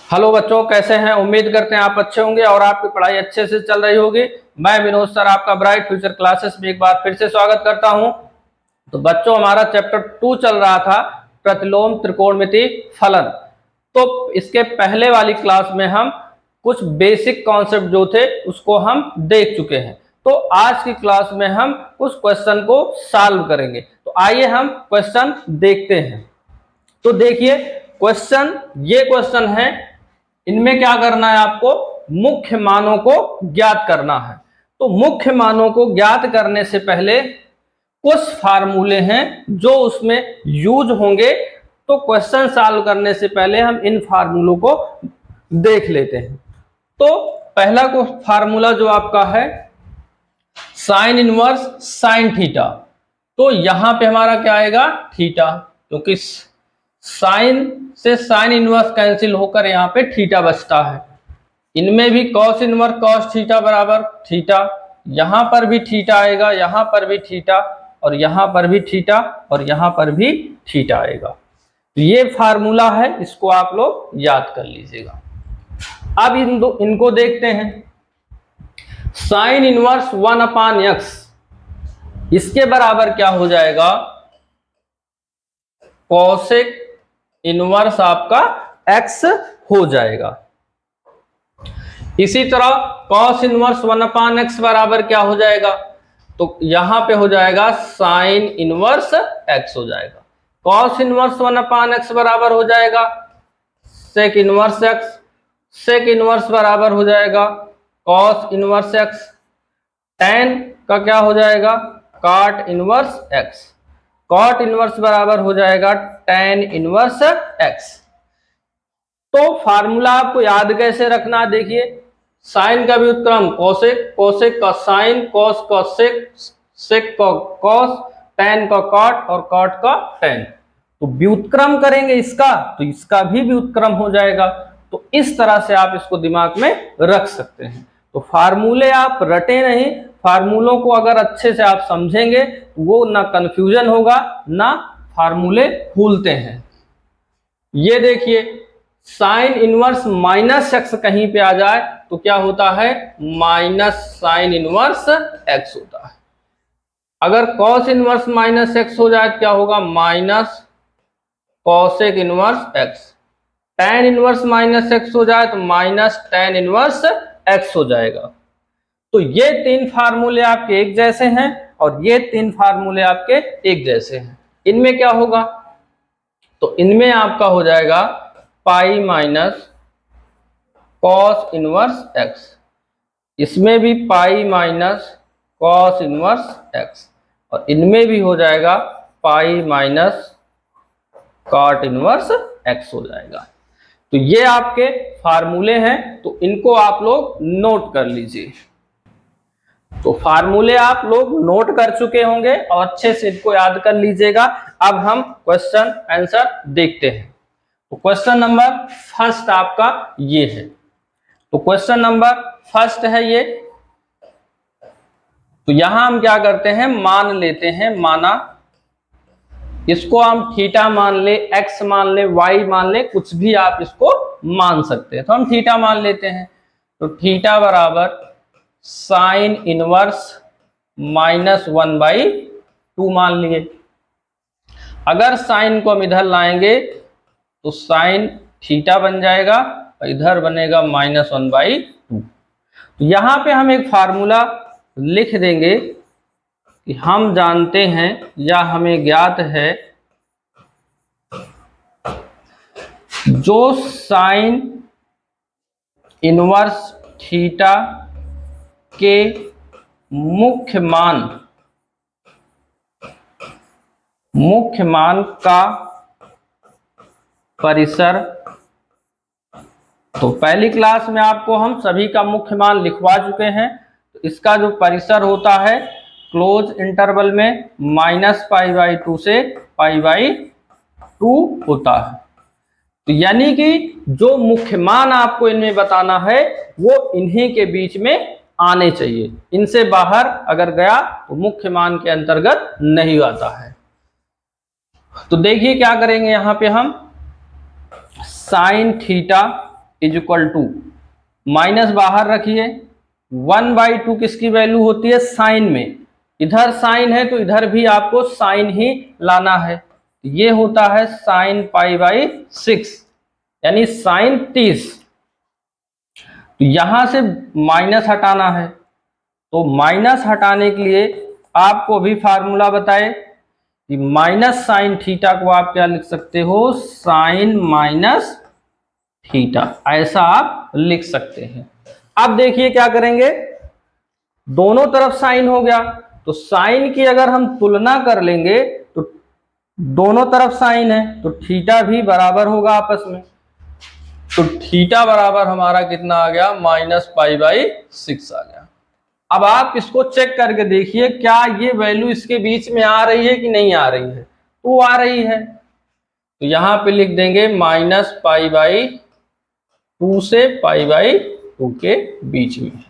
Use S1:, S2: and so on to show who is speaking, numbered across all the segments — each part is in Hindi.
S1: हेलो बच्चों, कैसे हैं। उम्मीद करते हैं आप अच्छे होंगे और आपकी पढ़ाई अच्छे से चल रही होगी। मैं विनोद सर आपका ब्राइट फ्यूचर क्लासेस में एक बार फिर से स्वागत करता हूं। तो बच्चों, हमारा चैप्टर 2 चल रहा था, प्रतिलोम त्रिकोणमिति फलन। तो इसके पहले वाली क्लास में हम कुछ बेसिक कॉन्सेप्ट जो थे उसको हम देख चुके हैं। तो आज की क्लास में हम उस क्वेश्चन को सॉल्व करेंगे। तो आइए हम क्वेश्चन देखते हैं। तो देखिए, ये क्वेश्चन है, इनमें क्या करना है, आपको मुख्य मानों को ज्ञात करना है। तो मुख्य मानों को ज्ञात करने से पहले कुछ फार्मूले हैं जो उसमें यूज होंगे। तो क्वेश्चन सॉल्व करने से पहले हम इन फार्मूलों को देख लेते हैं। तो पहला को फार्मूला जो आपका है साइन इनवर्स साइन थीटा। तो यहां पे हमारा क्या आएगा, थीटा, क्योंकि साइन से साइन इनवर्स कैंसिल होकर यहाँ पे थीटा बचता है। इनमें भी कॉस इनवर्स कॉस थीटा बराबर थीटा, यहां पर भी थीटा आएगा, यहां पर भी थीटा, और यहां पर भी थीटा, और यहां पर भी थीटा आएगा। तो ये फार्मूला है, इसको आप लोग याद कर लीजिएगा। अब इनको देखते हैं। साइन इनवर्स 1/x, इसके बराबर क्या हो जाएगा, कॉसेक इनवर्स आपका x हो जाएगा। इसी तरह कॉस इनवर्स 1/x बराबर क्या हो जाएगा, तो यहां पे हो जाएगा साइन इनवर्स x हो जाएगा। कॉस इनवर्स 1/x बराबर हो जाएगा sec inverse x, sec inverse बराबर हो जाएगा कॉस इनवर्स x, tan का क्या हो जाएगा, cot inverse x, cot inverse बराबर हो जाएगा tan इनवर्स x। तो फार्मूला आपको याद कैसे रखना, देखिए साइन का व्युत्क्रम कोसेक, कोसेक का साइन, कॉस का सेक, सेक का कॉस, tan का कॉट और कॉट का tan। तो व्युत्क्रम करेंगे इसका तो इसका भी व्युत्क्रम हो जाएगा। तो इस तरह से आप इसको दिमाग में रख सकते हैं। तो फार्मूले आप रटे नहीं, फार्मूलों को अगर अच्छे से आप समझेंगे वो ना कंफ्यूजन होगा ना फार्मूले भूलते हैं। ये देखिए, साइन इनवर्स माइनस एक्स कहीं पे आ जाए तो क्या होता है, माइनस साइन इनवर्स एक्स होता है। अगर कॉस इनवर्स माइनस एक्स हो जाए तो क्या होगा, minus cosec inverse x. Tan inverse minus x हो जाए तो माइनस टैन इनवर्स एक्स हो जाएगा। तो ये तीन फार्मूले आपके एक जैसे हैं और ये तीन फार्मूले आपके एक जैसे हैं। इनमें क्या होगा, तो इनमें आपका हो जाएगा pi minus cos inverse X, इसमें भी pi minus cos inverse X, और इनमें भी हो जाएगा pi minus cot inverse X हो जाएगा। तो ये आपके फार्मूले हैं, तो इनको आप लोग नोट कर लीजिए। तो फार्मूले आप लोग नोट कर चुके होंगे और अच्छे से इनको याद कर लीजिएगा। अब हम क्वेश्चन आंसर देखते हैं। तो क्वेश्चन नंबर फर्स्ट आपका ये है। तो क्वेश्चन नंबर फर्स्ट है ये। तो यहां हम क्या करते हैं, मान लेते हैं, माना इसको हम थीटा मान ले, एक्स मान ले, वाई मान ले, कुछ भी आप इसको मान सकते हैं। तो हम थीटा मान लेते हैं। तो थीटा बराबर साइन इनवर्स -1/2 मान लिए। अगर साइन को हम इधर लाएंगे तो साइन थीटा बन जाएगा और इधर बनेगा -1/2। तो यहां पे हम एक फार्मूला लिख देंगे कि हम जानते हैं या हमें ज्ञात है, जो साइन इनवर्स थीटा के मुख्य मान का परिसर। तो पहली क्लास में आपको हम सभी का मुख्य मान लिखवा चुके हैं। तो इसका जो परिसर होता है क्लोज इंटरवल में -π/2 से π/2 होता है। तो यानी कि जो मुख्य मान आपको इनमें बताना है वो इन्हीं के बीच में आने चाहिए। इनसे बाहर अगर गया तो मुख्य मान के अंतर्गत नहीं आता है। तो देखिए क्या करेंगे, यहां पे हम sine theta is equal to, minus बाहर रखिए, 1/2 किसकी वैल्यू होती है साइन में, इधर साइन है तो इधर भी आपको साइन ही लाना है, ये होता है साइन π/6 यानी साइन 30। तो यहां से माइनस हटाना है, तो माइनस हटाने के लिए आपको भी फार्मूला बताए कि माइनस साइन थीटा को आप क्या लिख सकते हो, साइन माइनस थीटा, ऐसा आप लिख सकते हैं। अब देखिए क्या करेंगे, दोनों तरफ साइन हो गया, तो साइन की अगर हम तुलना कर लेंगे तो दोनों तरफ साइन है तो थीटा भी बराबर होगा आपस में, तो थीटा बराबर हमारा कितना आ गया, -π/6 आ गया। अब आप इसको चेक करके देखिए क्या ये वैल्यू इसके बीच में आ रही है कि नहीं आ रही है, तो आ रही है, तो यहां पे लिख देंगे -π/2 से π/2 के बीच में है,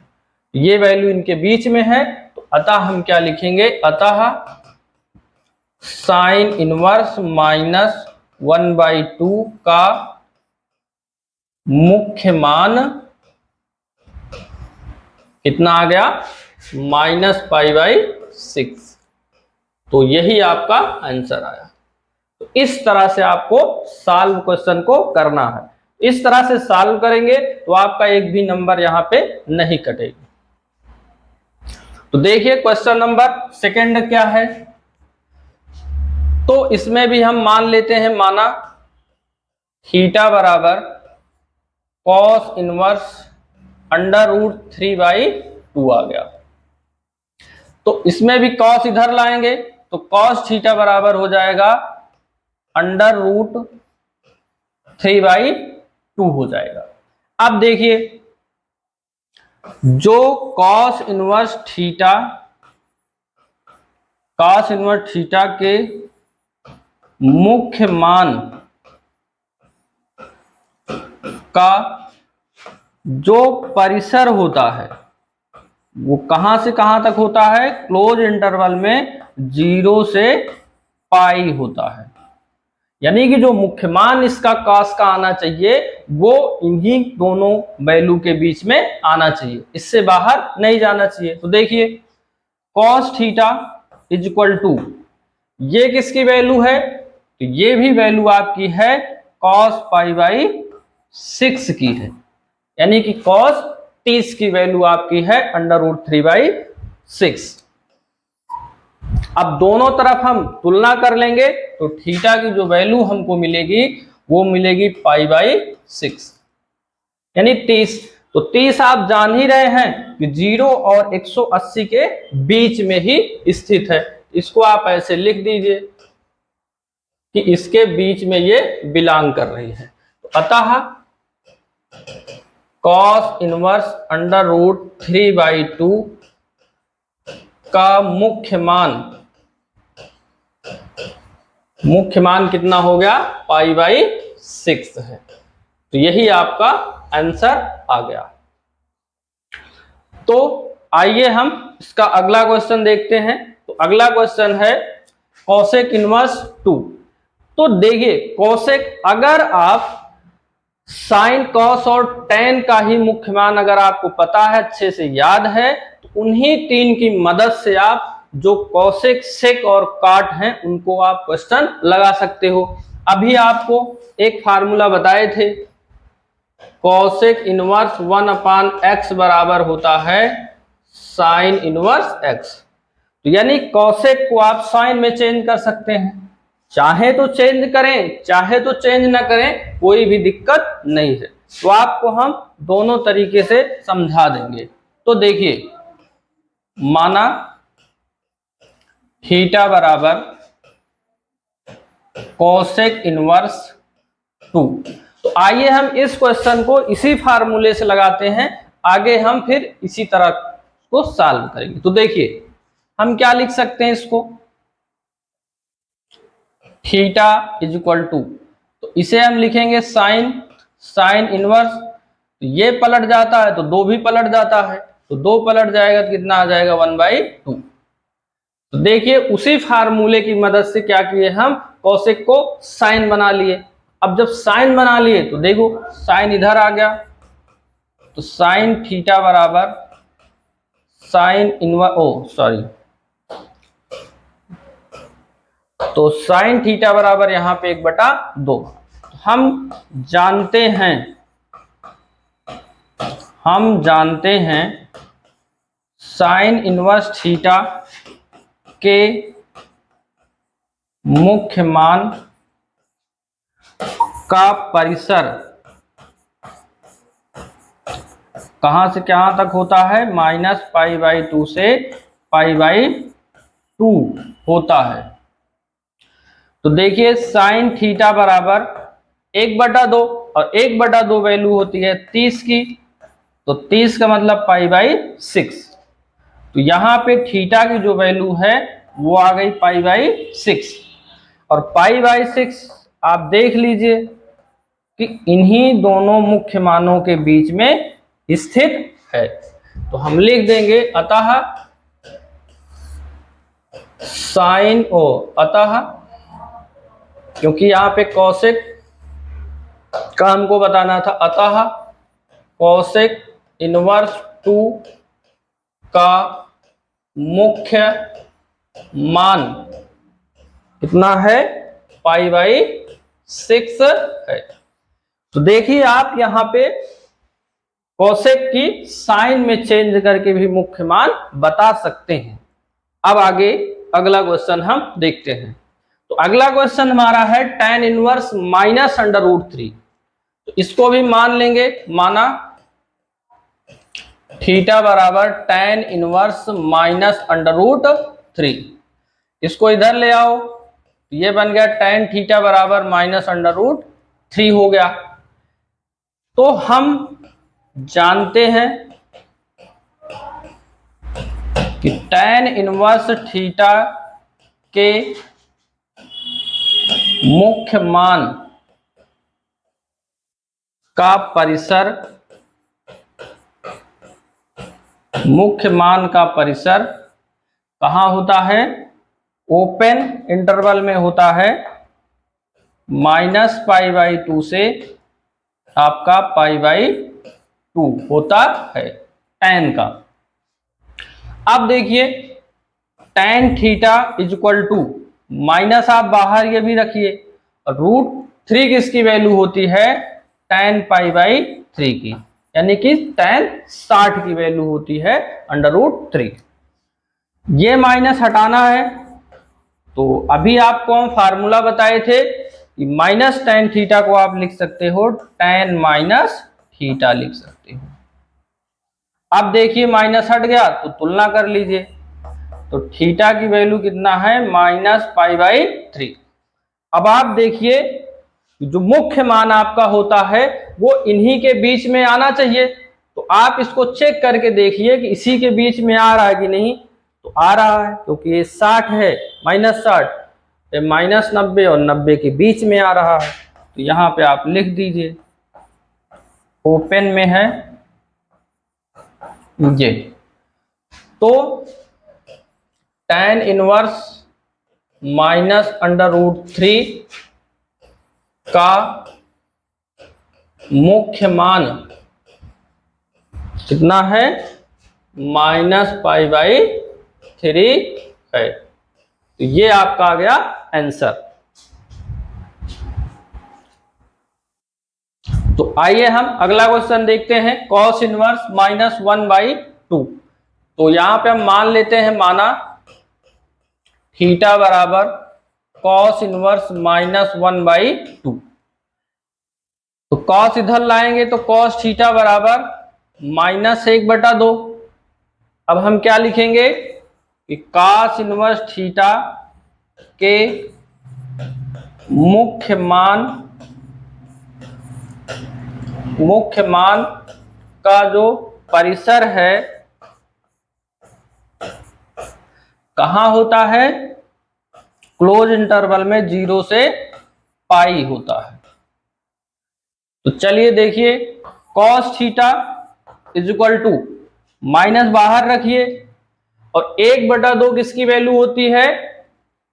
S1: ये वैल्यू इनके बीच में है, तो अतः हम क्या लिखेंगे, अतः साइन इनवर्स -1/2 का मुख्य मान कितना आ गया, -π/6, तो यही आपका आंसर आया। तो इस तरह से आपको सॉल्व क्वेश्चन को करना है, इस तरह से सॉल्व करेंगे तो आपका एक भी नंबर यहां पे नहीं कटेगा। तो देखिए क्वेश्चन नंबर सेकंड क्या है, तो इसमें भी हम मान लेते हैं, माना थीटा बराबर कॉस इनवर्स √3/2 आ गया, तो इसमें भी कॉस इधर लाएंगे तो कॉस थीटा बराबर हो जाएगा √3/2 हो जाएगा। अब देखिए जो कॉस इनवर्स थीटा के मुख्य मान का जो परिसर होता है वो कहां से कहां तक होता है, क्लोज इंटरवल में 0 से पाई होता है, यानी कि जो मुख्य मान इसका कॉस का आना चाहिए वो इन्हीं दोनों वैल्यू के बीच में आना चाहिए, इससे बाहर नहीं जाना चाहिए। तो देखिए cos theta is equal to, ये किसकी वैल्यू है, तो ये भी वैल्यू आपकी है कॉस π/6 की है, यानी कि कॉस 30 की वैल्यू आपकी है √3/6। अब दोनों तरफ हम तुलना कर लेंगे तो थीटा की जो वैल्यू हमको मिलेगी वो मिलेगी π/6 यानी 30। तो 30 आप जान ही रहे हैं कि 0 और 180 के बीच में ही स्थित है, इसको आप ऐसे लिख दीजिए कि इसके बीच में ये बिलोंग कर रही है। तो अतः कॉस इनवर्स √3/2 का मुख्य मान कितना हो गया, π/6 है, तो यही आपका आंसर आ गया। तो आइए हम इसका अगला क्वेश्चन देखते हैं। तो अगला क्वेश्चन है कोसेक इनवर्स 2। तो देखिए कोसेक, अगर आप साइन कॉस और टेन का ही मुख्य मान अगर आपको पता है, अच्छे से याद है, तो उन्हीं तीन की मदद से आप जो कोसेक, सेक और काट हैं उनको आप क्वेश्चन लगा सकते हो। अभी आपको एक फार्मूला बताए थे, कोसेक इनवर्स 1/x बराबर होता है साइन इनवर्स x, तो यानी कोसेक को आप साइन में चेंज कर सकते हैं, चाहे तो चेंज करें चाहे तो चेंज ना करें, कोई भी दिक्कत नहीं है। तो आपको हम दोनों तरीके से समझा देंगे। तो देखिए माना थीटा बराबर कोसेक इनवर्स 2, तो आइए हम इस क्वेश्चन को इसी फार्मूले से लगाते हैं, आगे हम फिर इसी तरह को सॉल्व करेंगे। तो देखिए हम क्या लिख सकते हैं इसको, थीटा इज इक्वल टू, तो इसे हम लिखेंगे साइन इनवर्स, तो ये पलट जाता है तो 2 भी पलट जाता है, तो 2 पलट जाएगा तो कितना आ जाएगा 1/2। तो देखिए उसी फार्मूले की मदद से क्या किए हम, कोसेक को साइन बना लिए। अब जब साइन बना लिए तो देखो साइन इधर आ गया, तो साइन थीटा बराबर साइन तो साइन थीटा बराबर यहां पे 1/2। हम जानते हैं साइन इनवर्स थीटा के मुख्य मान का परिसर कहां से कहां तक होता है, -π/2 से π/2 होता है। तो देखिए साइन थीटा बराबर 1/2 और 1/2 वैल्यू होती है 30 की, तो 30 का मतलब π/6। तो यहाँ पे थीटा की जो वैल्यू है वो आ गई π/6, और π/6 आप देख लीजिए कि इन्हीं दोनों मुख्य मानों के बीच में स्थित है। तो हम लिख देंगे अतः क्योंकि यहाँ पे कौशिक का हमको बताना था, अतः कौशिक इनवर्स 2 का मुख्य मान कितना है, π/6 है। तो देखिए आप यहाँ पे कौशिक की साइन में चेंज करके भी मुख्य मान बता सकते हैं। अब आगे अगला क्वेश्चन हम देखते हैं। तो अगला क्वेश्चन हमारा है tan इनवर्स -√3। तो इसको भी मान लेंगे, माना थीटा बराबर tan इनवर्स -√3। इसको इधर ले आओ, ये बन गया tan थीटा बराबर -√3 हो गया। तो हम जानते हैं कि tan इनवर्स थीटा के मुख्य मान का परिसर कहाँ होता है, ओपन इंटरवल में होता है, -π/2 से आपका π/2 होता है tan का। अब देखिए tan theta equal to minus, आप बाहर ये भी रखिए, √3 किसकी वैल्यू होती है, tan π/3 की, यानी कि tan 60 की वैल्यू होती है √3। ये माइनस हटाना है, तो अभी आपको हम फार्मूला बताए थे कि माइनस tan थीटा को आप लिख सकते हो tan -थीटा लिख सकते हो। अब देखिए माइनस हट गया तो तुलना कर लीजिए, तो थीटा की वैल्यू कितना है, -π/3। अब आप देखिए जो मुख्य मान आपका होता है वो इन्हीं के बीच में आना चाहिए। तो आप इसको चेक करके देखिए कि इसी के बीच में आ रहा है कि नहीं, तो आ रहा है, क्योंकि ये 60 है, -60, ये -90 और 90 के बीच में आ रहा है। तो यहाँ पे आप लिख दीजिए, ओपन में है ये। तो tan इनवर्स -√3 का मुख्य मान कितना है, -π/3 है। तो ये आपका आ गया आंसर। तो आइए हम अगला क्वेश्चन देखते हैं, cos इनवर्स -1/2। तो यहां पे हम मान लेते हैं, माना थीटा बराबर cos इनवर्स -1/2। तो cos इधर लाएंगे तो cos थीटा बराबर -1/2। अब हम क्या लिखेंगे कि cos इनवर्स थीटा के मुख्य मान का जो परिसर है कहाँ होता है, क्लोज इंटरवल में 0 से पाई होता है। तो चलिए देखिए, cos theta equal to minus बाहर रखिए, और 1/2 किसकी वैल्यू होती है,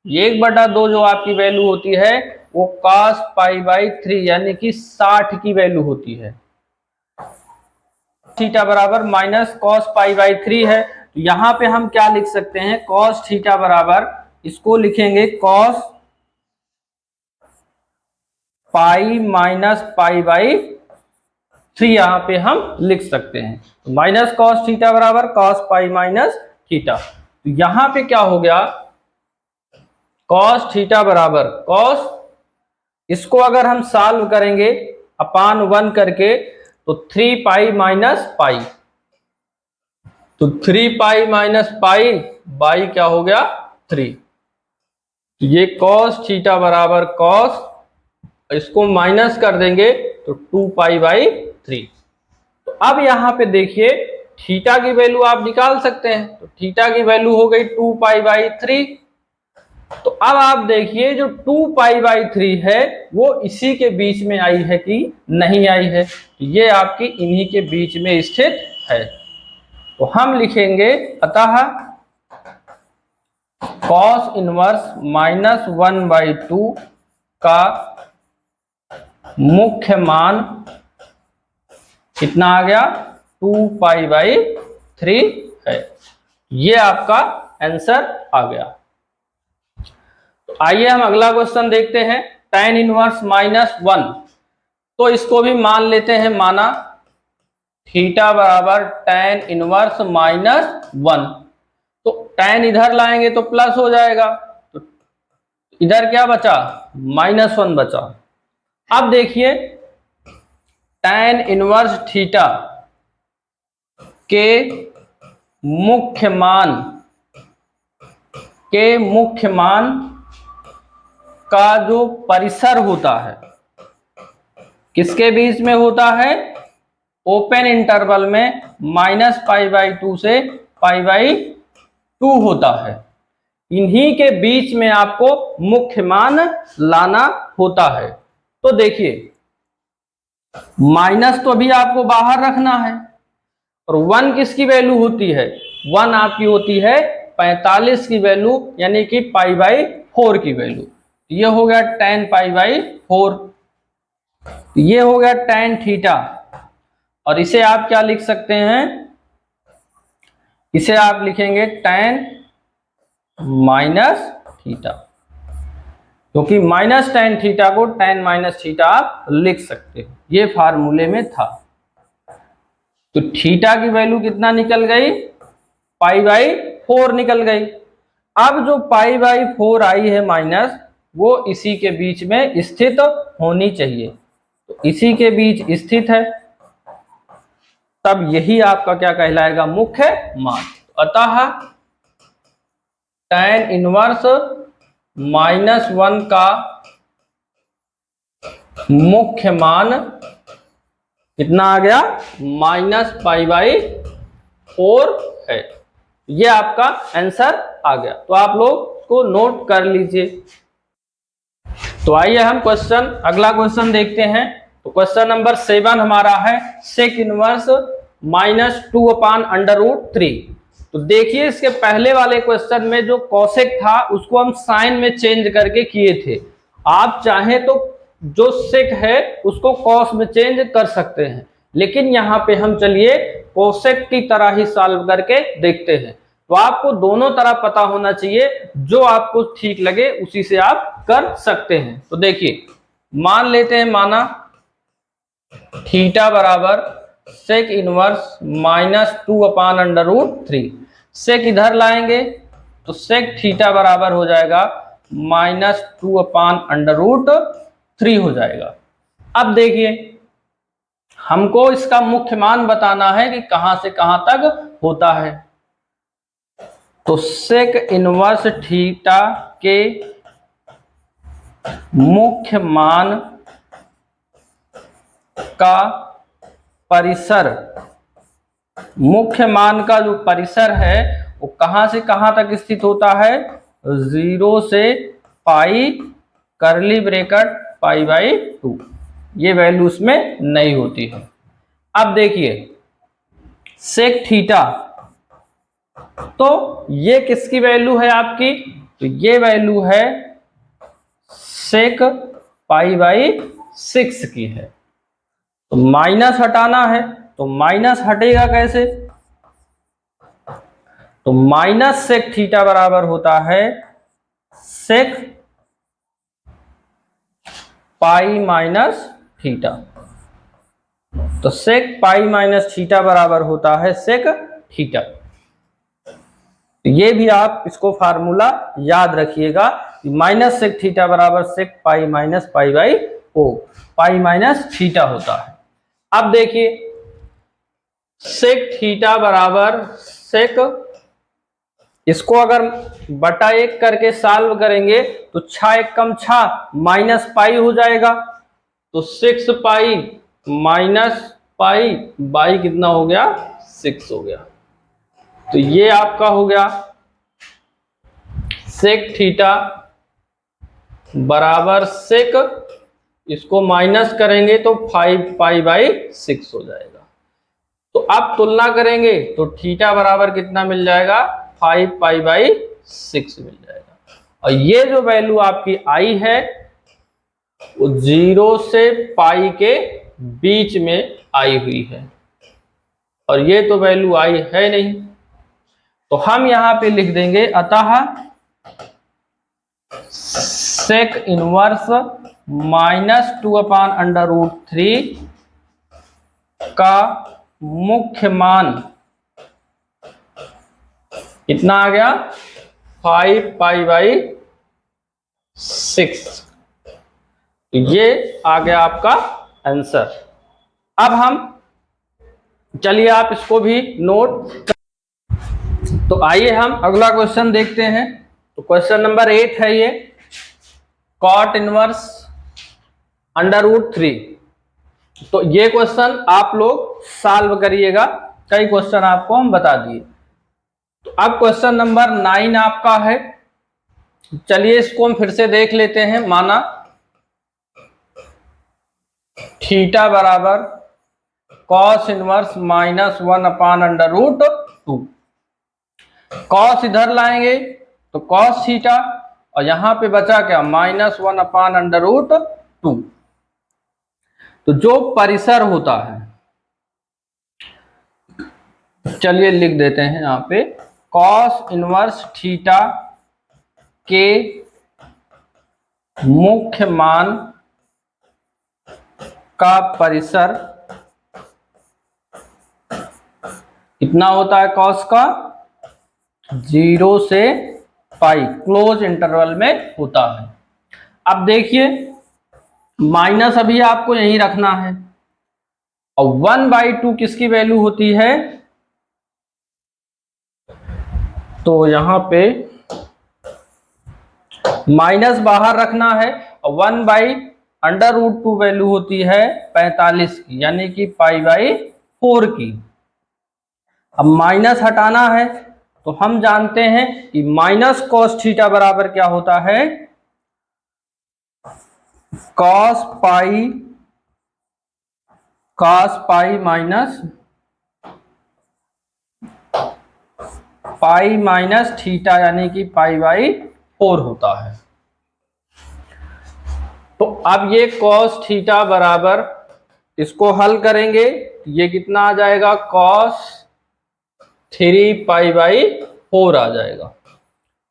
S1: 1/2 जो आपकी वैल्यू होती है वो cos π/3 यानी कि 60 की वैल्यू होती है। थीटा बराबर माइनस cos π/3 है, तो यहां पे हम क्या लिख सकते हैं, cos थीटा बराबर, इसको लिखेंगे cos पाई माइनस π/3, यहां पे हम लिख सकते हैं। तो माइनस cos थीटा बराबर cos पाई माइनस थीटा। तो यहां पे क्या हो गया, cos थीटा बराबर cos, इसको अगर हम सॉल्व करेंगे अपान 1 करके, तो 3 पाई माइनस पाई, तो 3 पाई माइनस पाई बाई क्या हो गया 3। तो ये cos थीटा बराबर cos, इसको माइनस कर देंगे तो 2 π/3। तो अब यहां पे देखिए थीटा की वैल्यू आप निकाल सकते हैं, तो थीटा की वैल्यू हो गई 2 π/3। तो अब आप देखिए जो 2 π/3 है वो इसी के बीच में आई है कि नहीं आई है, तो ये आपकी इन्हीं के बीच में स्थित है। तो हम लिखेंगे अतः cos इनवर्स -1/2 का मुख्य मान कितना आ गया, 2 π/3 है। ये आपका आंसर आ गया। तो आइए हम अगला क्वेश्चन देखते हैं, tan इनवर्स -1। तो इसको भी मान लेते हैं, माना थीटा बराबर tan इनवर्स -1। तो tan इधर लाएंगे तो प्लस हो जाएगा, तो इधर क्या बचा, -1 बचा। अब देखिए tan इनवर्स थीटा के मुख्य मान का जो परिसर होता है, किसके बीच में होता है, ओपन इंटरवल में -π/2 से π/2 होता है। इन्हीं के बीच में आपको मुख्य मान लाना होता है। तो देखिए माइनस तो अभी आपको बाहर रखना है, और 1 किसकी वैल्यू होती है, 1 आपकी होती है 45 की वैल्यू, यानी कि π/4 की वैल्यू। ये हो गया tan π/4, ये हो गया tan थीटा। और इसे आप क्या लिख सकते हैं, इसे आप लिखेंगे tan माइनस थीटा, क्योंकि माइनस tan थीटा को tan माइनस थीटा आप लिख सकते हो, ये फार्मूले में था। तो थीटा की वैल्यू कितना निकल गई, π/4 निकल गई। अब जो π/4 आई है माइनस, वो इसी के बीच में स्थित होनी चाहिए, तो इसी के बीच स्थित है, तब यही आपका क्या कहलाएगा, मुख्य मान। अतः tan इनवर्स -1 का मुख्य मान कितना आ गया, -π/4 है। ये आपका आंसर आ गया। तो आप लोग को नोट कर लीजिए। तो आइए हम अगला क्वेश्चन देखते हैं। तो क्वेश्चन नंबर 7 हमारा है sec इनवर्स -2/√3। तो देखिए इसके पहले वाले क्वेश्चन में जो कोसेक था उसको हम साइन में चेंज करके किए थे। आप चाहें तो जो सेक है उसको कॉस में चेंज कर सकते हैं, लेकिन यहाँ पे हम चलिए कोसेक की तरह ही सॉल्व करके देखते हैं। तो आपको दोनों तरह पता होना चाहिए, जो आपको ठीक लगे उसी से आप कर सकते हैं। तो देखिए मान लेते हैं, माना थीटा बराबर सेक इनवर्स -2/√3। सेक इधर लाएंगे तो सेक थीटा बराबर हो जाएगा -2/√3 हो जाएगा। अब देखिए हमको इसका मुख्य मान बताना है कि कहां से कहां तक होता है। तो सेक इनवर्स थीटा के मुख्य मान का परिसर, मुख्य मान का जो परिसर है वो कहां से कहां तक स्थित होता है, 0 से पाई करली ब्रैकेट π/2, ये वैल्यू उसमें नहीं होती है। अब देखिए सेक थीटा, तो ये किसकी वैल्यू है आपकी, तो ये वैल्यू है सेक पाई बाई 6 की है। तो माइनस हटाना है, तो माइनस हटेगा कैसे? तो माइनस सेक थीटा बराबर होता है सेक पाई माइनस थीटा। तो सेक पाई माइनस थीटा बराबर होता है सेक थीटा। तो ये भी आप इसको फार्मूला याद रखिएगा, माइनस सेक थीटा बराबर sec pi minus pi by o, pi minus theta होता है। अब देखिए सेक थीटा बराबर सेक, इसको अगर बटा 1 करके सॉल्व करेंगे तो 6 एक कम 6 माइनस पाई हो जाएगा। तो 6 पाई माइनस पाई बाई कितना हो गया? 6 हो गया। तो ये आपका हो गया सेक थीटा बराबर सेक, इसको माइनस करेंगे तो 5 पाई बाई 6 हो जाएगा। तो अब तुलना करेंगे तो थीटा बराबर कितना मिल जाएगा? 5 पाई बाई 6 मिल जाएगा। और ये जो वैल्यू आपकी आई है वो 0 से पाई के बीच में आई हुई है, और ये तो वैल्यू आई है नहीं, तो हम यहां पे लिख देंगे अतः सेक इनवर्स -2/√3 का मुख्य मान कितना आ गया? 5 पाई बाई 6। तो ये आ गया आपका आंसर। अब हम चलिए आप इसको भी नोट। तो आइए हम अगला क्वेश्चन देखते हैं। तो क्वेश्चन नंबर 8 है ये, कॉट इनवर्स √3। तो ये क्वेश्चन आप लोग सॉल्व करिएगा, कई क्वेश्चन आपको हम बता दिए। तो अब क्वेश्चन नंबर 9 आपका है। चलिए इसको हम फिर से देख लेते हैं। माना थीटा बराबर कॉस इनवर्स -1/√2। कॉस इधर लाएंगे तो कॉस थीटा, और यहां पे बचा क्या? -1/√2। तो जो परिसर होता है, चलिए लिख देते हैं यहां पे, कॉस इनवर्स थीटा के मुख्य मान का परिसर कितना होता है? कॉस का 0 से पाई क्लोज इंटरवल में होता है। अब देखिए माइनस अभी आपको यहीं रखना है, और 1/2 किसकी वैल्यू होती है? तो यहां पे माइनस बाहर रखना है, और 1/√2 वैल्यू होती है 45 की, यानी कि पाई बाई 4 की। अब माइनस हटाना है, तो हम जानते हैं कि माइनस कॉस थीटा बराबर क्या होता है? कॉस पाई माइनस पाई माइनस थीटा, यानी कि पाई बाई 4 होता है। तो अब ये कॉस थीटा बराबर, इसको हल करेंगे ये कितना आ जाएगा? कॉस 3 पाई बाई 4 आ जाएगा।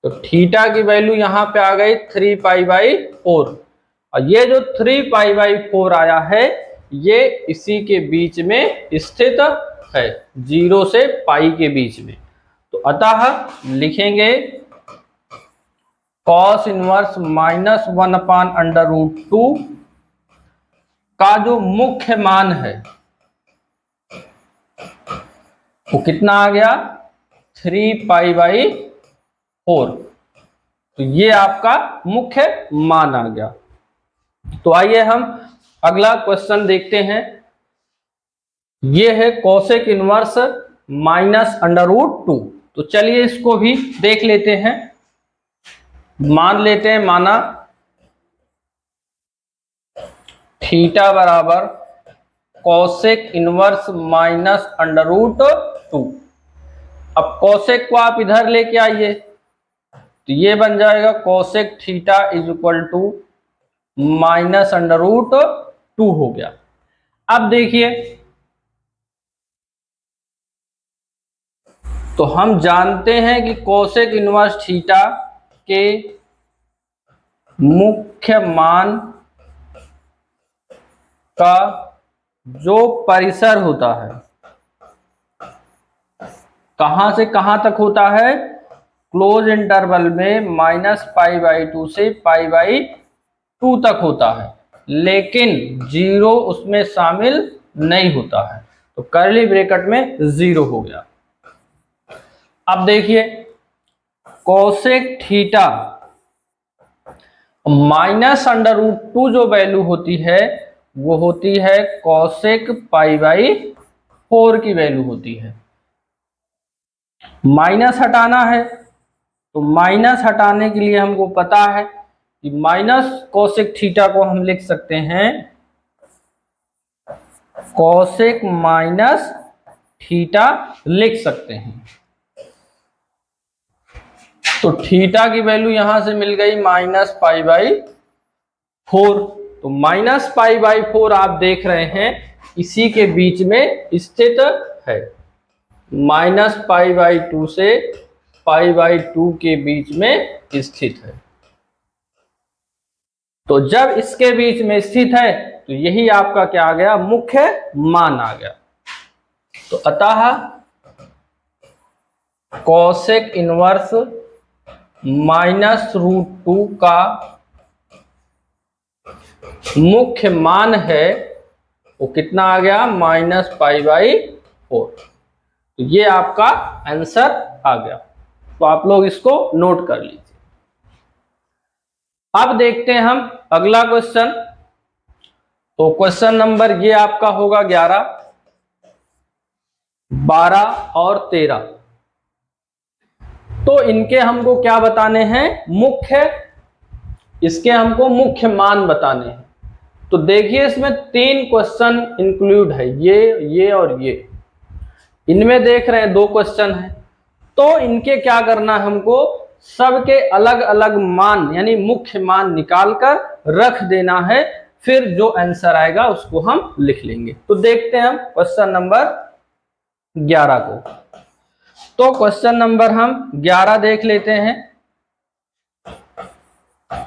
S1: तो थीटा की वैल्यू यहां पे आ गई 3 पाई बाई 4, और ये जो 3 पाई बाई 4 आया है ये इसी के बीच में स्थित है, 0 से पाई के बीच में। तो अतः लिखेंगे कॉस इनवर्स -1/√2 का जो मुख्य मान है वो कितना आ गया? 3 पाई बाई 4। तो ये आपका मुख्य मान आ गया। तो आइए हम अगला क्वेश्चन देखते हैं। ये है कोसेक इनवर्स -√2। तो चलिए इसको भी देख लेते हैं। मान लेते हैं, माना थीटा बराबर कोसेक इनवर्स -√2। अब कोसेक को आप इधर लेके आइए, तो ये बन जाएगा cosec theta is equal to minus under root 2 हो गया। अब देखिए, तो हम जानते हैं कि कोसेक इनवर्स थीटा के मुख्य मान का जो परिसर होता है, कहां से कहां तक होता है, क्लोज इंटरवल में -π/2 से π/2 तक होता है, लेकिन 0 उसमें शामिल नहीं होता है, तो कर्ली ब्रैकेट में 0 हो गया। अब देखिए, कोसेक थीटा -√2 जो वैल्यू होती है वो होती है कोसेक π/4 की वैल्यू होती है। माइनस हटाना है, तो माइनस हटाने के लिए हमको पता है कि माइनस कोसेक थीटा को हम लिख सकते हैं कोसेक माइनस थीटा लिख सकते हैं। तो थीटा की वैल्यू यहां से मिल गई -π/4, तो -π/4 आप देख रहे हैं इसी के बीच में स्थित है, -π/2 से π/2 के बीच में स्थित है। तो जब इसके बीच में स्थित है तो यही आपका क्या आ गया, मुख्य मान आ गया। तो अतः कोसेक इनवर्स -√2 का मुख्य मान है वो कितना आ गया, -π/4। तो ये आपका आंसर आ गया। तो आप लोग इसको नोट कर लीजिए। अब देखते हैं हम अगला क्वेश्चन। तो क्वेश्चन नंबर ये आपका होगा 11, 12 और 13। तो इनके हमको क्या बताने हैं, इसके हमको मुख्य मान बताने हैं। तो देखिए, इसमें 3 क्वेश्चन इंक्लूड है, ये और ये। इनमें देख रहे हैं 2 क्वेश्चन है, तो इनके क्या करना है, हमको सबके अलग अलग मान यानी मुख्य मान निकाल कर रख देना है, फिर जो आंसर आएगा उसको हम लिख लेंगे। तो देखते हैं हम क्वेश्चन नंबर 11 को। तो क्वेश्चन नंबर हम 11 देख लेते हैं।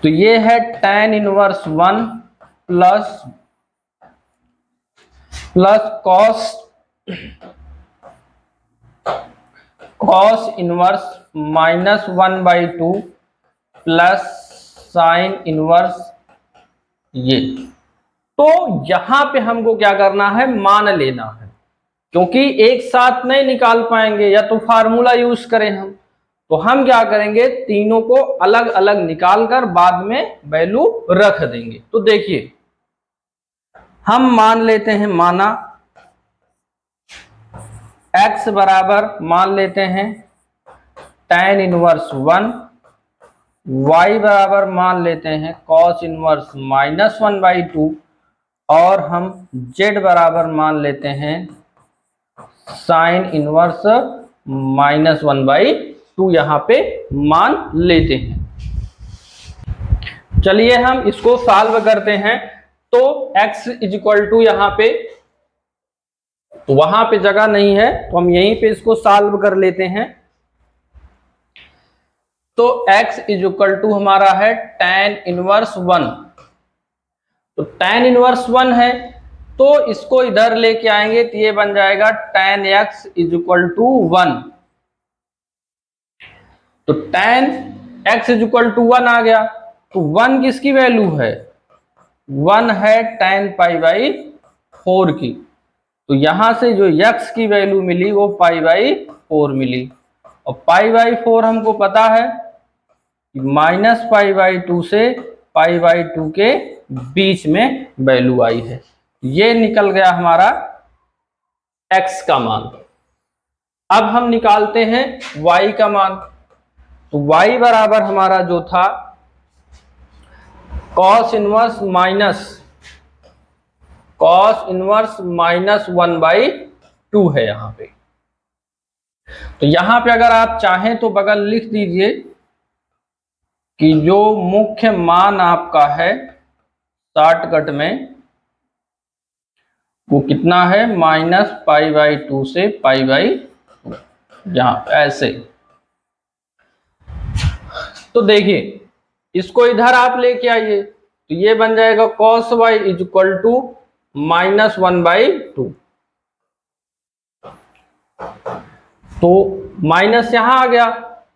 S1: तो ये है tan inverse 1 plus cos inverse -1/2 plus sine inverse ये। तो यहां पे हमको क्या करना है, मान लेना है, क्योंकि एक साथ नहीं निकाल पाएंगे, या तो फार्मूला यूज करें हम, तो हम क्या करेंगे, तीनों को अलग अलग निकाल कर बाद में वैल्यू रख देंगे। तो देखिए, हम मान लेते हैं, माना x बराबर मान लेते हैं tan इनवर्स 1, y बराबर मान लेते हैं cos इनवर्स -1/2, और हम z बराबर मान लेते हैं साइन इनवर्स -1/2 यहां पे मान लेते हैं। चलिए हम इसको सॉल्व करते हैं। तो x इक्वल टू यहां पे, तो वहां पे जगह नहीं है तो हम यहीं पे इसको सॉल्व कर लेते हैं। तो x इक्वल टू हमारा है tan इनवर्स 1। तो tan इनवर्स 1 है, तो इसको इधर लेके आएंगे तो ये बन जाएगा tan x इक्वल टू 1। तो tan x इक्वल टू 1 आ गया। तो 1 किसकी वैल्यू है, 1 है tan π/4 की। तो यहां से जो x की वैल्यू मिली वो π/4 मिली, और π/4 हमको पता है -π/2 से π/2 के बीच में वैल्यू आई है। ये निकल गया हमारा x का मान। अब हम निकालते हैं y का मान। तो y बराबर हमारा जो था cos इनवर्स -1/2 है यहां पे। तो यहां पे अगर आप चाहें तो बगल लिख दीजिए कि जो मुख्य मान आपका है शॉर्टकट में वो कितना है, -π/2 से π/2, यहां ऐसे। तो देखिए इसको इधर आप लेके आइए, तो ये बन जाएगा cos y = -1/2। तो माइनस यहां आ गया।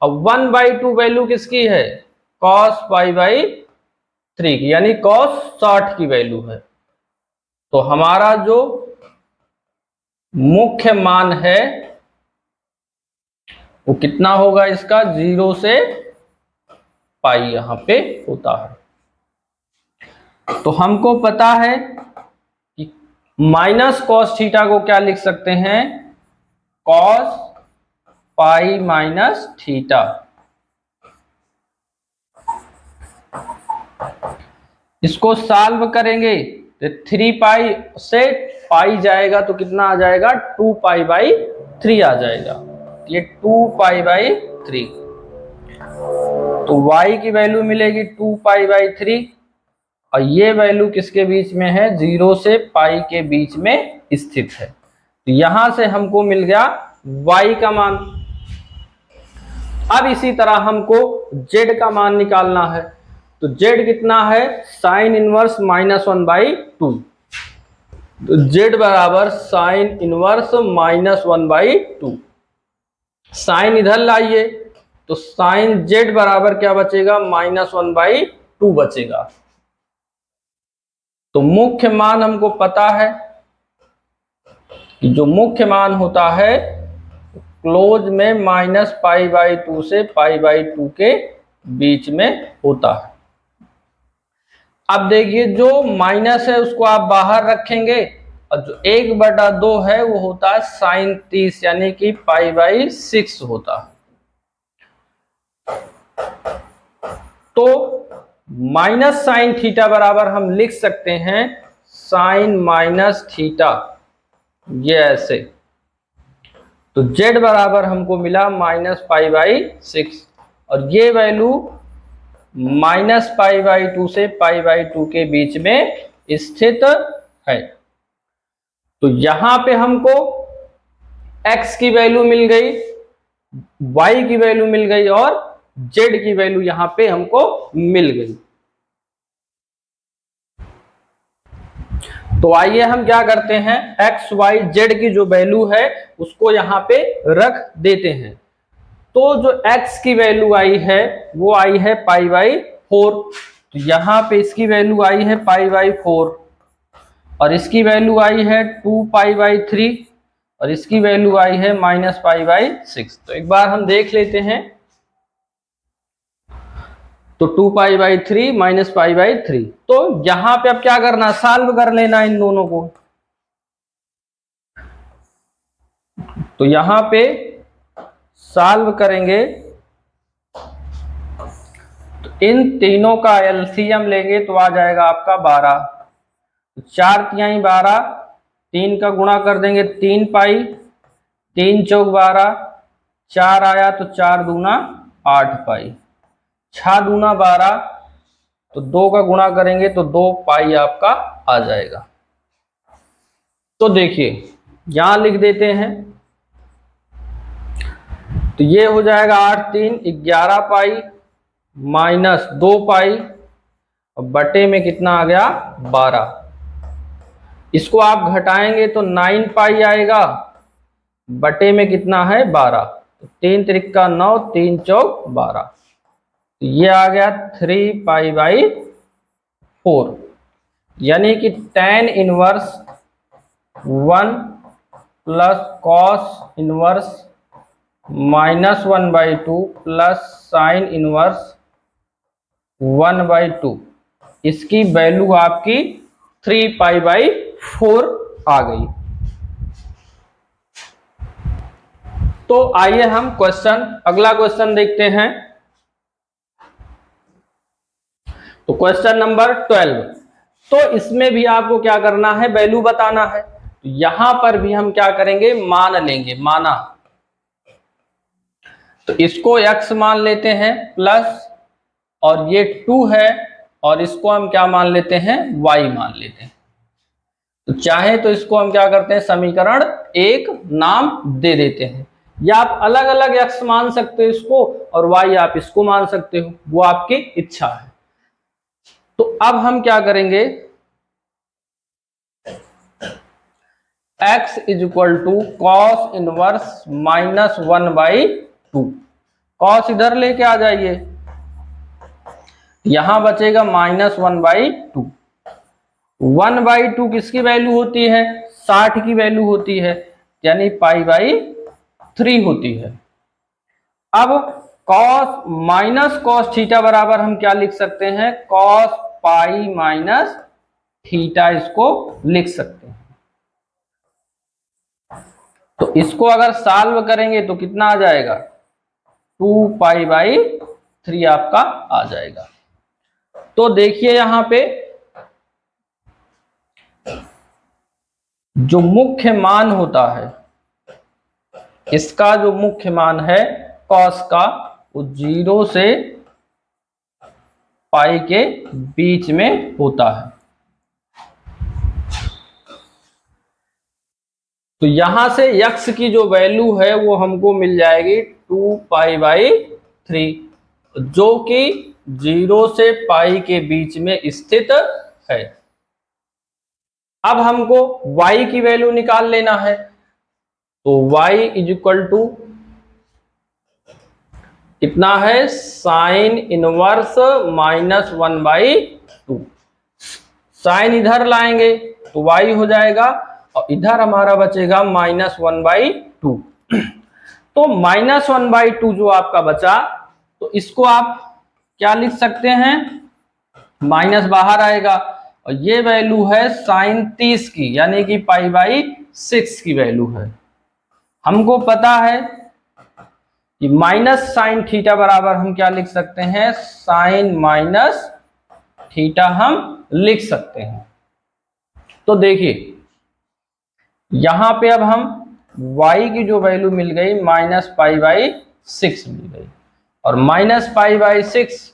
S1: अब 1/2 वैल्यू किसकी है, cos π/3 की, यानी cos 60 की वैल्यू है। तो हमारा जो मुख्य मान है वो कितना होगा, इसका 0 से पाई यहां पे होता है। तो हमको पता है कि माइनस cos थीटा को क्या लिख सकते हैं, cos π-θ। इसको सॉल्व करेंगे तो 3π से पाई जाएगा तो कितना आ जाएगा, 2π/3 आ जाएगा। ये 2π/3, तो y की वैल्यू मिलेगी 2π/3, और ये वैल्यू किसके बीच में है, 0 से पाई के बीच में स्थित है। तो यहां से हमको मिल गया y का मान। अब इसी तरह हमको z का मान निकालना है। तो z कितना है, sin इनवर्स -1/2। तो z बराबर sin इनवर्स -1/2। साइन इधर लाइए तो sin z बराबर क्या बचेगा, -1/2 बचेगा। तो मुख्य मान हमको पता है कि जो मुख्य मान होता है क्लोज में -π/2 से π/2 के बीच में होता है। अब देखिए जो माइनस है उसको आप बाहर रखेंगे, और जो 1/2 है वो होता है sin 30, यानी कि π/6 होता है। तो माइनस साइन थीटा बराबर हम लिख सकते हैं साइन माइनस थीटा, ये ऐसे। तो z बराबर हमको मिला -π/6, और ये वैल्यू -π/2 से π/2 के बीच में स्थित है। तो यहां पे हमको x की वैल्यू मिल गई, y की वैल्यू मिल गई, और z की वैल्यू यहां पे हमको मिल गई। तो आइए हम क्या करते हैं, x y z की जो वैल्यू है उसको यहां पे रख देते हैं। तो जो x की वैल्यू आई है वो आई है π/4, तो यहां पे इसकी वैल्यू आई है π/4, और इसकी वैल्यू आई है 2π/3, और इसकी वैल्यू आई है -π/6। तो एक बार हम देख लेते हैं। तो 2π/3 -π/3, तो यहां पे अब क्या करना, सॉल्व कर लेना इन दोनों को। तो यहां पे सॉल्व करेंगे तो इन तीनों का एलसीएम लेंगे तो आ जाएगा आपका 12। 4 तिहाई 12, 3 का गुणा कर देंगे 3π, 3 चौक 12, 4 आया तो 4 दूना 8π, 6 दूना 12, तो 2 का गुणा करेंगे तो 2π आपका आ जाएगा। तो देखिए यहां लिख देते हैं, तो ये हो जाएगा 8 3 11π माइनस 2π, और बटे में कितना आ गया 12। इसको आप घटाएंगे तो 9π आएगा, बटे में कितना है 12, तो 3 त्रिका 9, 3 चौक 12, तो ये आ गया 3π/4, यानी कि tan inverse 1 plus cos inverse -1/2 plus sine inverse 1/2, इसकी वैल्यू आपकी 3π/4 आ गई। तो आइए हम अगला क्वेश्चन देखते हैं। तो क्वेश्चन नंबर 12, तो इसमें भी आपको क्या करना है, वैल्यू बताना है। तो यहां पर भी हम क्या करेंगे, मान लेंगे, माना। तो इसको x मान लेते हैं प्लस, और ये 2 है और इसको हम क्या मान लेते हैं, y मान लेते हैं। तो चाहे तो इसको हम क्या करते हैं, समीकरण 1 नाम दे देते हैं, या आप अलग अलग x मान सकते हो इसको, और y आप इसको मान सकते हो, वो आपकी इच्छा है। तो अब हम क्या करेंगे, x is equal to cos inverse -1/2। Cos इधर लेके आ जाइए, यहां बचेगा -1/2। 1/2 किसकी वैल्यू होती है, 60 की वैल्यू होती है, यानी π/3 होती है। अब cos माइनस कॉस थीटा बराबर हम क्या लिख सकते हैं, cos पाई माइनस थीटा, इसको लिख सकते हैं। तो इसको अगर सॉल्व करेंगे तो कितना आ जाएगा, 2π/3 आपका आ जाएगा। तो देखिए यहां पे जो मुख्य मान होता है, इसका जो मुख्य मान है कॉस का, वो 0 से पाई के बीच में होता है। तो यहां से x की जो वैल्यू है वो हमको मिल जाएगी 2π/3, जो कि 0 से पाई के बीच में स्थित है। अब हमको y की वैल्यू निकाल लेना है, तो y इज इक्वल टू कितना है, साइन इनवर्स -1/2। साइन इधर लाएंगे तो y हो जाएगा, और इधर हमारा बचेगा -1/2। तो -1/2 जो आपका बचा, तो इसको आप क्या लिख सकते हैं, माइनस बाहर आएगा, और ये वैल्यू है साइन 30 की, यानी कि π/6 की वैल्यू है। हमको पता है कि माइनस साइन थीटा बराबर हम क्या लिख सकते हैं, साइन माइनस थीटा हम लिख सकते हैं। तो देखिए यहां पे अब हम y की जो वैल्यू मिल गई -π/6 मिल गई, और -π/6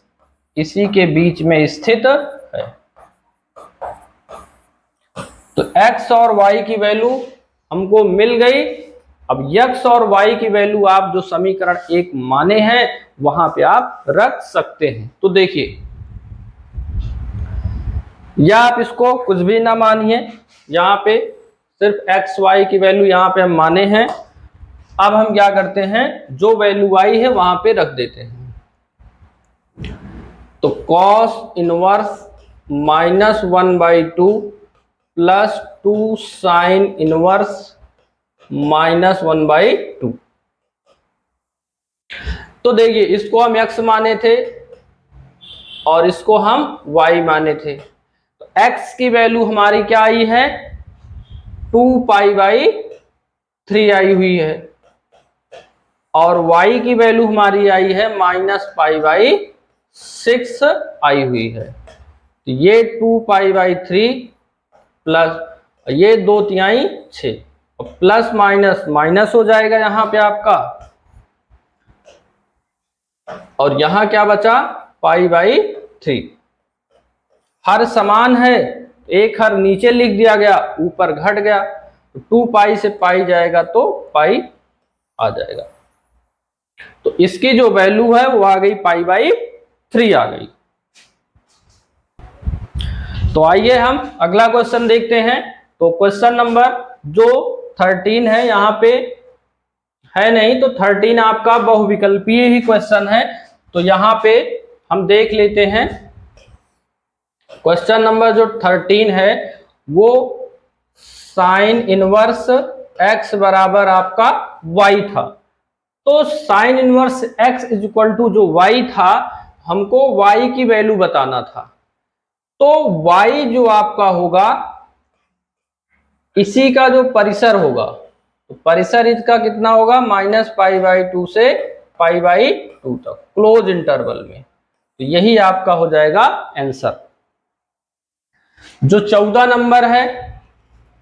S1: इसी के बीच में स्थित है। तो x और y की वैल्यू हमको मिल गई। अब x और y की वैल्यू आप जो समीकरण 1 माने हैं वहां पे आप रख सकते हैं। तो देखिए, या आप इसको कुछ भी ना मानिए, यहाँ पे सिर्फ x y की वैल्यू यहाँ पे हम माने हैं। अब हम क्या करते हैं, जो वैल्यू y है वहां पे रख देते हैं। तो cos inverse -1/2 plus 2 sine inverse -1/2। तो देखिए, इसको हम x माने थे और इसको हम y माने थे। तो x की वैल्यू हमारी क्या आई है, 2π/3 आई हुई है, और y की वैल्यू हमारी आई है -π/6 आई हुई है। तो ये 2π/3 प्लस ये 2×3 6, और प्लस माइनस माइनस हो जाएगा यहां पे आपका, और यहां क्या बचा, π/3। हर समान है, एक हर नीचे लिख दिया गया, ऊपर घट गया, तो 2π से पाई जाएगा तो पाई आ जाएगा। तो इसकी जो वैल्यू है वो आ गई π/3 आ गई। तो आइए हम अगला क्वेश्चन देखते हैं। तो क्वेश्चन नंबर जो 13 है, यहाँ पे है नहीं, तो 13 आपका बहुविकल्पीय ही क्वेश्चन है। तो यहाँ पे हम देख लेते हैं, क्वेश्चन नंबर जो 13 है वो साइन इनवर्स x बराबर आपका y था। तो sine inverse x is equal to जो y था, हमको y की वैल्यू बताना था। तो y जो आपका होगा, इसी का जो परिसर होगा, तो परिसर इसका कितना होगा, -π/2 से π/2 तक क्लोज इंटरवल में। तो यही आपका हो जाएगा आंसर। जो 14 नंबर है,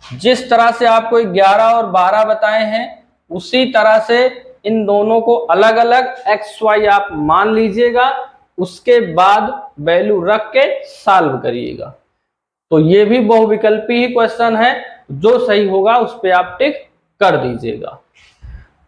S1: जिस तरह से आपको 11 और 12 बताए हैं, उसी तरह से इन दोनों को अलग अलग x y आप मान लीजिएगा, उसके बाद वैल्यू रख के सॉल्व करिएगा। तो ये भी बहुविकल्पी ही क्वेश्चन है, जो सही होगा उस पे आप टिक कर दीजिएगा।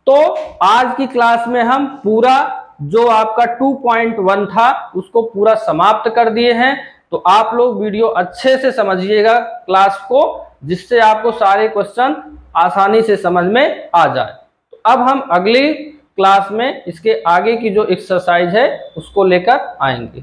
S1: तो आज की क्लास में हम पूरा जो आपका 2.1 था उसको पूरा समाप्त कर दिए हैं। तो आप लोग वीडियो अच्छे से समझिएगा क्लास को, जिससे आपको सारे क्वेश्चन आसानी से समझ में आ जाए। तो अब हम अगली क्लास में इसके आगे की जो एक्सरसाइज है उसको लेकर आएंगे।